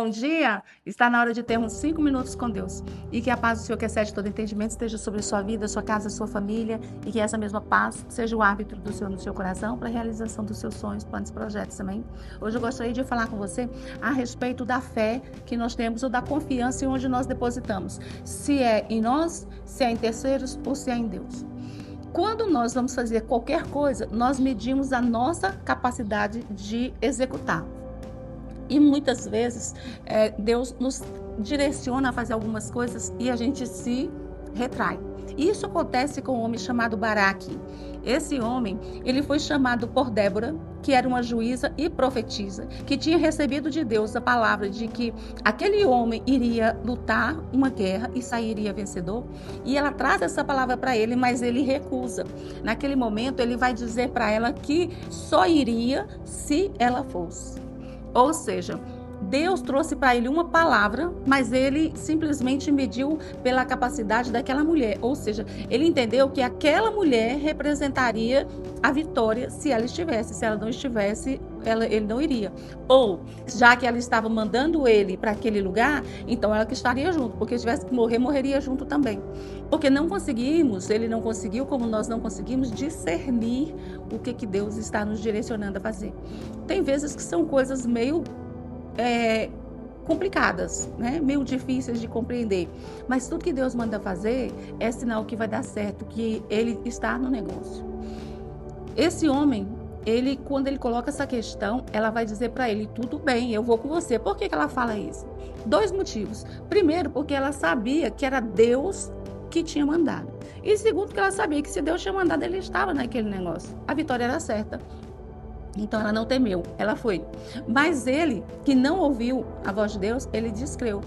Bom dia! Está na hora de termos 5 minutos com Deus. E que a paz do Senhor, que excede todo entendimento, esteja sobre a sua vida, sua casa, sua família. E que essa mesma paz seja o árbitro do Senhor no seu coração para a realização dos seus sonhos, planos e projetos, amém? Hoje eu gostaria de falar com você a respeito da fé que nós temos ou da confiança em onde nós depositamos. Se é em nós, se é em terceiros ou se é em Deus. Quando nós vamos fazer qualquer coisa, nós medimos a nossa capacidade de executar. E muitas vezes Deus nos direciona a fazer algumas coisas e a gente se retrai. Isso acontece com um homem chamado Baraque. Esse homem, ele foi chamado por Débora, que era uma juíza e profetisa, que tinha recebido de Deus a palavra de que aquele homem iria lutar uma guerra e sairia vencedor. E ela traz essa palavra para ele, mas ele recusa. Naquele momento, ele vai dizer para ela que só iria se ela fosse. Ou seja, Deus trouxe para ele uma palavra, mas ele simplesmente mediu pela capacidade daquela mulher. Ou seja, ele entendeu que aquela mulher representaria a vitória se ela estivesse. Se ela não estivesse, ele não iria. Ou, já que ela estava mandando ele para aquele lugar, então ela que estaria junto. Porque se tivesse que morrer, morreria junto também. Porque não conseguimos, ele não conseguiu, como nós não conseguimos discernir o que Deus está nos direcionando a fazer. Tem vezes que são coisas meio complicadas, né? Meio difíceis de compreender. Mas tudo que Deus manda fazer é sinal que vai dar certo, que ele está no negócio. Esse homem, quando ele coloca essa questão, ela vai dizer para ele, tudo bem, eu vou com você. Por que ela fala isso? 2 motivos. Primeiro, porque ela sabia que era Deus que tinha mandado. E segundo, que ela sabia que se Deus tinha mandado, ele estava naquele negócio. A vitória era certa. Então ela não temeu, ela foi. Mas ele, que não ouviu a voz de Deus, ele descreu.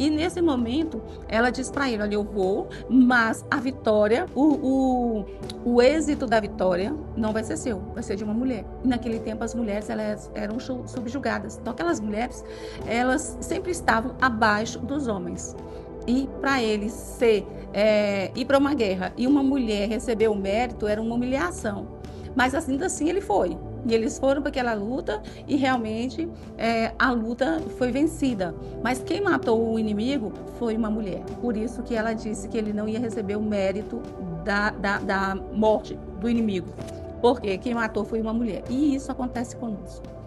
E nesse momento, ela diz para ele, olha, eu vou, mas a vitória, o êxito da vitória não vai ser seu, vai ser de uma mulher. E naquele tempo as mulheres, elas eram subjugadas. Então aquelas mulheres, elas sempre estavam abaixo dos homens. E para ele ir para uma guerra e uma mulher receber o mérito, era uma humilhação. Mas ainda assim ele foi. E eles foram para aquela luta e realmente a luta foi vencida. Mas quem matou o inimigo foi uma mulher. Por isso que ela disse que ele não ia receber o mérito da morte do inimigo. Porque quem matou foi uma mulher. E isso acontece conosco.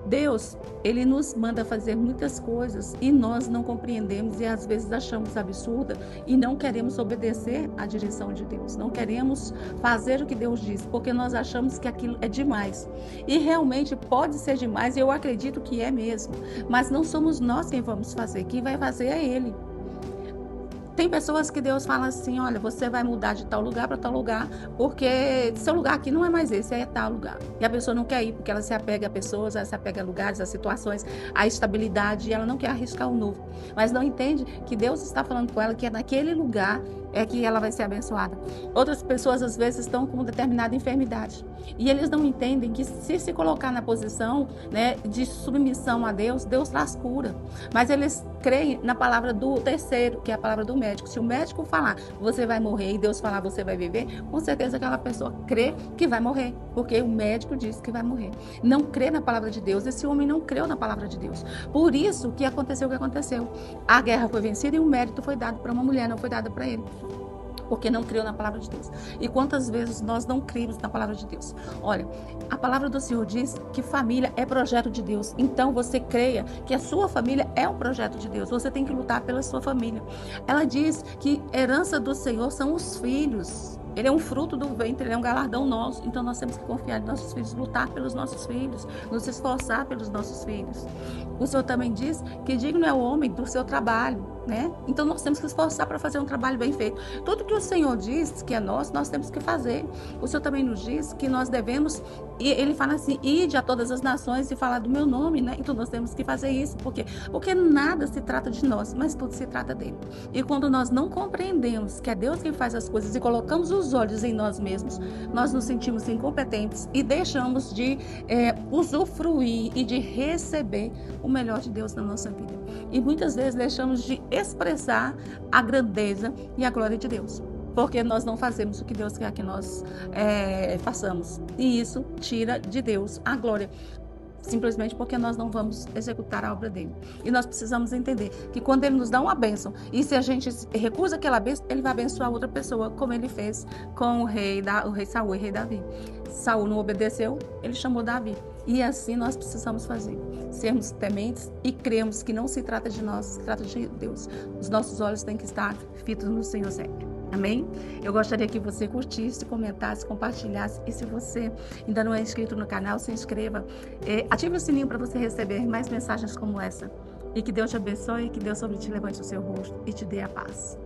Deus, ele nos manda fazer muitas coisas e nós não compreendemos e às vezes achamos absurda e não queremos obedecer à direção de Deus. Não queremos fazer o que Deus diz, porque nós achamos que aquilo é demais. E realmente pode ser demais, e eu acredito que é mesmo. Mas não somos nós quem vamos fazer, quem vai fazer é Ele. Tem pessoas que Deus fala assim, olha, você vai mudar de tal lugar para tal lugar, porque seu lugar aqui não é mais esse, é tal lugar. E a pessoa não quer ir, porque ela se apega a pessoas, ela se apega a lugares, a situações, a estabilidade, e ela não quer arriscar o novo. Mas não entende que Deus está falando com ela que é naquele lugar é que ela vai ser abençoada. Outras pessoas, às vezes, estão com determinada enfermidade. E eles não entendem que se colocar na posição, né, de submissão a Deus, Deus traz cura. Mas eles creem na palavra do terceiro, que é a palavra do médico. Se o médico falar, você vai morrer, e Deus falar, você vai viver, com certeza aquela pessoa crê que vai morrer, porque o médico disse que vai morrer. Não crê na palavra de Deus. Esse homem não creu na palavra de Deus. Por isso que aconteceu o que aconteceu. A guerra foi vencida e o mérito foi dado para uma mulher, não foi dado para ele. Porque não creu na palavra de Deus. E quantas vezes nós não cremos na palavra de Deus? Olha, a palavra do Senhor diz que família é projeto de Deus. Então você creia que a sua família é um projeto de Deus. Você tem que lutar pela sua família. Ela diz que herança do Senhor são os filhos. Ele é um fruto do ventre, ele é um galardão nosso. Então nós temos que confiar em nossos filhos, lutar pelos nossos filhos, nos esforçar pelos nossos filhos. O Senhor também diz que digno é o homem do seu trabalho, né? Então nós temos que esforçar para fazer um trabalho bem feito. Tudo que o Senhor diz que é nosso, nós temos que fazer. O Senhor também nos diz que nós devemos, e ele fala assim, ide a todas as nações e falar do meu nome, né? Então nós temos que fazer isso. Por quê? Porque nada se trata de nós, mas tudo se trata dele. E quando nós não compreendemos que é Deus quem faz as coisas e colocamos os olhos em nós mesmos, nós nos sentimos incompetentes e deixamos de usufruir e de receber o melhor de Deus na nossa vida. E muitas vezes deixamos de expressar a grandeza e a glória de Deus. Porque nós não fazemos o que Deus quer que nós façamos. E isso tira de Deus a glória. simplesmente porque nós não vamos executar a obra dele. E nós precisamos entender que quando ele nos dá uma bênção, e se a gente recusa aquela bênção, ele vai abençoar outra pessoa, como ele fez com o rei Saul e o rei Davi. Saul não obedeceu, ele chamou Davi. E assim nós precisamos fazer. Sermos tementes e cremos que não se trata de nós, se trata de Deus. Os nossos olhos têm que estar fitos no Senhor sempre. Amém? Eu gostaria que você curtisse, comentasse, compartilhasse. E se você ainda não é inscrito no canal, se inscreva. Ative o sininho para você receber mais mensagens como essa. E que Deus te abençoe, que Deus sobre ti levante o seu rosto e te dê a paz.